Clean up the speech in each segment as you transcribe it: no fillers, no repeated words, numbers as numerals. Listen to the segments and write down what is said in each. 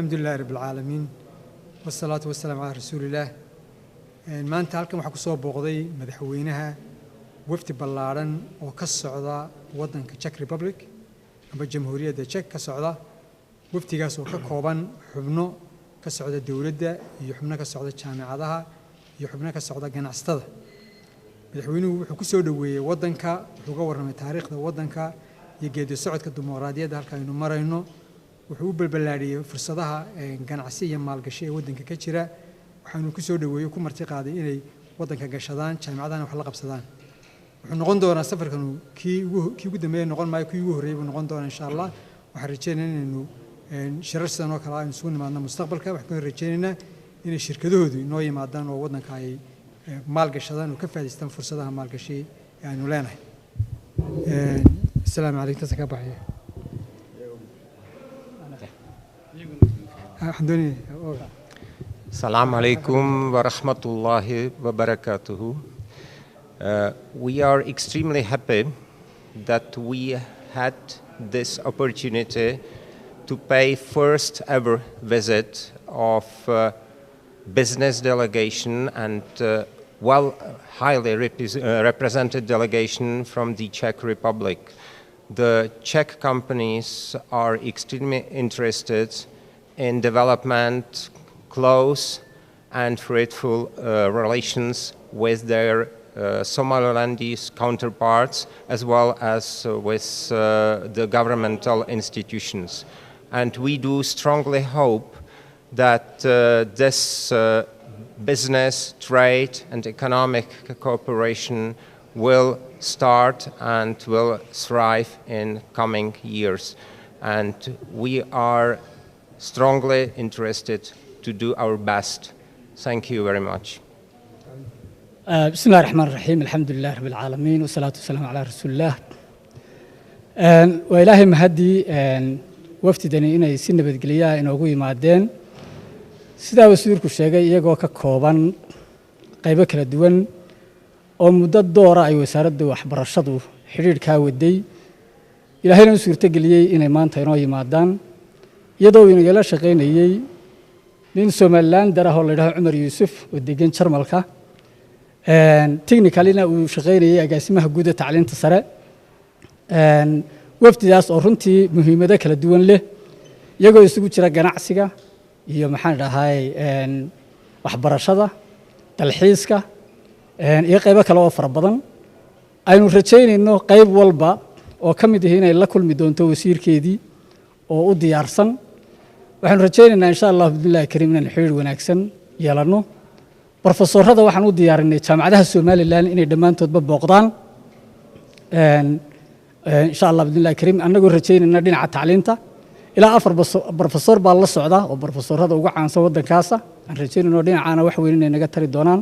الحمد لله رب العالمين والصلاة والسلام على رسول الله. maanta halkan waxaa ku soo booqday madaxweynaha wafdi ballaaran oo ka socda waddanka Czech Republic ama jamhuuriyadda Czech ka socda. wafdigaas oo ka kooban xubno ka socda dawladda iyo xubno ka socda jaamacadaha iyo xubno ka socda ganacsatada. madaxweynuhu wuxuu ku soo dhaweeyay waddanka, wuxuu ka warramay taariikhda waddanka iyo geedi socodka dimuqraadiyadda halka aynu marayno. wuxuu u balbalaadhiyay fursadaha ganacsi iyo maalgashi ee waddanka ka jira. waxaanu ku soo dhaweeyay ku marti qaaday inay waddanka gashadaan, jaamacadaha wax la qabsadaan. wuxuu noqon doonaa safarkan kii ugu dambeeyay noqon maayo, kii ugu horreeyay buu noqon doonaa insha Allah. waxaan rajaynaynaa inaynu shirar sidan oo kale aynu isugu nimaadno mustaqbalka. waxaan rajaynaynaa inay shirkadahoodu inoo yimaadaan oo waddanka ay maalgashadaan oo ka faa'iidaystaan fursadaha maalgashi ee aynu leenahay. السلام عليكم تسكى بحية. السلام عليكم ورحمة الله وبركاته. We are extremely happy that we had this opportunity to pay first ever visit of business delegation and highly represented delegation from the Czech Republic. The Czech companies are extremely interested in development close and fruitful relations with their Somalilandese counterparts as well as with the governmental institutions. And we do strongly hope that this business, trade and economic cooperation will start and will thrive in coming years. And we are strongly interested to do our best. Thank you very much. بسم الله الرحمن الرحيم. الحمد لله رب العالمين والصلاة والسلام على رسول الله. وإلهي مهدي وفتدني إني سنة بدقلية إنه أقوي معدين سيدا وسيركو الشيء يجوا ككوبان قيبة كلا دوان أو مدة دورة أي وسارد وحبر الشدو حرير كاودي إلهي نسير تقلية إني ما أنتينوي معدان يدو إنه يلا شقين يجي من سومالان دره الله له عمر يوسف وديجين شرمالكا تكنيكالينا وشقين يجي أجاسمها جودة تعليم تصرع وفد داس أورنتي مهمة كلا دوان له يجوا يسوق شراء جناعسيكا iyo maxaan dhahay waxbarashada dalxiiska iyo qaybo kale oo fara badan aynu rajaynayno qayb walba oo ka mid ah inay la kulmi doonto wasiirkeedii oo u diyaarsan. waxaan rajaynaynaa insha Allah billahi kariim inaan xiriir wanaagsan yeelano. professorada waxaan u diyaarinay jaamacadaha Soomaaliland inay dhamaantoodba booqdaan insha Allah billahi kariim anagoo rajaynayna dhinaca tacliinta ilaa 4 professor baa la socda oo professorada ugu caansan waddankaasa. aan rajaynayno dhinacaana wax weyn inay naga tari doonaan.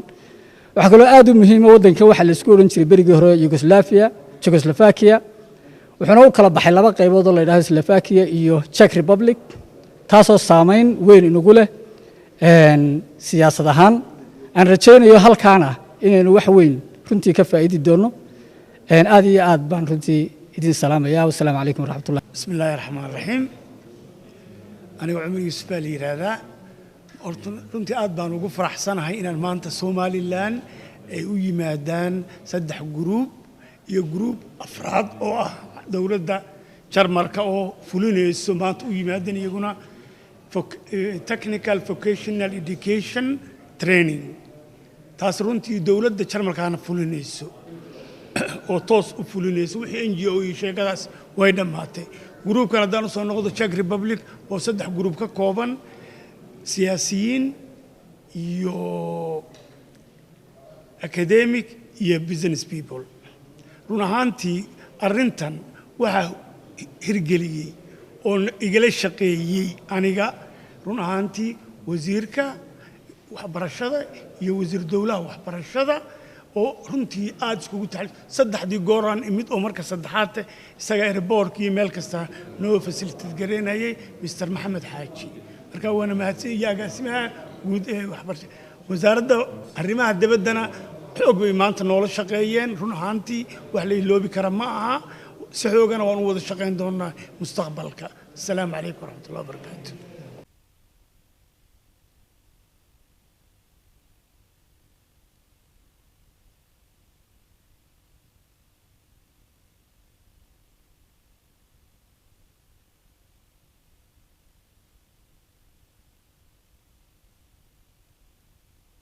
waxa kale oo aad u muhiim ah waddanka waxa la isku oran jiray berigii hore Czechoslovakia wuxuuna u kala baxay laba qaybood oo la yiraahdo Slovakia iyo Czech Republic taasoo saameyn weyn inagu leh siyaasad ahaan. aan rajaynayo halkaana inaynu wax weyn runtii ka faa'iidi doono. aad iyo aad baan runtii idin salaamayaa. wassalaamu calaykum waraxmatullahi. بسم الله الرحمن الرحيم. أنا عمر يوسف علي هذا runtii aad baan ugu faraxsanahay inaan maanta Somaliland ay u yimaadaan 3 group iyo group afraad oo ah dawladda Jarmalka oo fulinayso maanta u yimaadeen iyaguna technical vocational education training taas runtii dawladda Jarmalkaana fulinayso oo toos u fulinayso wixii NGO iyo sheegadaas way dhamaatay. groupkan haddaan soo noqdo Czech Republic oo 3 group ka kooban siyaasiyiin iyo academic iyo business people. run ahaantii arrintan waxa hirgeliyay oo igala shaqeeyay aniga run ahaantii wasiirka waxbarashada iyo wasiir dawlaha waxbarashada oo runtii aad iskugu taxay 3 gooraan imid oo marka saddexaad isaga airportkii meel kasta noo facilitate gareynayay Mr. Maxamed Xaaji. marka waana mahadsan yahay agaasimaha guud ee waxbarashada wasaaradda arrimaha dibaddana xoog bay maanta noola shaqeeyeen. run ahaantii wax la iloobi kara ma aha. si xoogana waan u wada shaqeyn doonaa mustaqbalka. assalaamu calaykum waraxmatullahi wabarakaatuh.